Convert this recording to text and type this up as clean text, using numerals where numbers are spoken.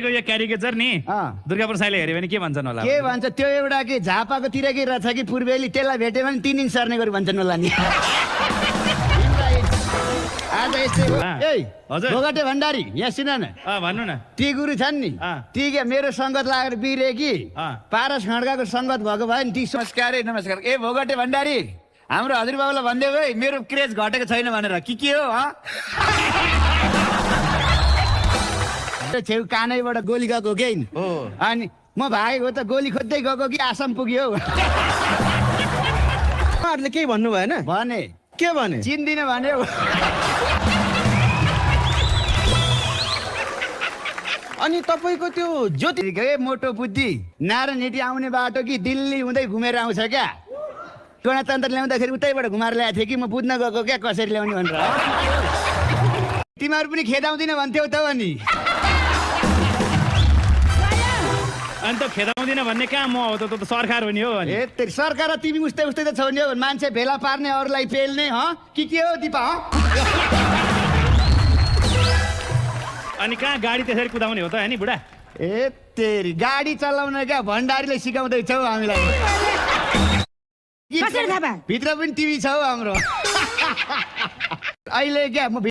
यो क्यारिकेचर नि दुर्गा प्रसादले हेऱ्यो भने के भन्छन् होला? के भन्छ त्यो एउटा कि झापाको तिरकी रहेछ कि पूर्वेली, त्यसलाई भेट्यो भने 3 दिन सर्ने गरी भन्छन् होला नि। आज यस्तै हो। हजुर भोगटे भण्डारी यहाँ सुन न, भन्नु न। ती गुरु छन् नि, ती के मेरो संगत लागेर बिरे कि पारस खड्काको संगत भएको भयो नि। ती नमस्कार नमस्कार। ए भोगटे भण्डारी, हाम्रो हजुरबाबुलाई भनिदेऊ है मेरो क्रेज घटेको छैन भनेर। के हो छेउ कानैबाट गोली गएको के अनि म भागेको त गोली खोज्दै गएको कि आसाम पुग्यो। उहाँहरूले केही भन्नु भएन? भने के भने? चिन्दिन भन्यो। अनि तपाईँको त्यो ज्योति मोटो बुद्धि नारायण हिटी आउने बाटो कि दिल्ली हुँदै घुमेर आउँछ क्या। गणतन्त्र ल्याउँदाखेरि उतैबाट घुमाएर ल्याएको थिएँ कि म बुझ्न गएको क्या कसरी ल्याउने भनेर। तिमीहरू पनि खेदाउँदिन भन्थ्यौ त अनि। अनि त खेदाउँदिन भन्ने कहाँ म हो त सरकार हो नि हो। ए सरकार तिमी उस्तै उस्तै त छौ नि हो। मान्छे भेला पार्ने अरूलाई पेल्ने के हो दिपा? अनि कहाँ गाडी त्यसरी कुदाउने हो त हैन बुढा? ए तेरी गाडी चलाउन क्या भण्डारीले सिकाउँदैछौ हामीलाई। भित्र पनि टिभी छौ हाम्रो अहिले क्या। म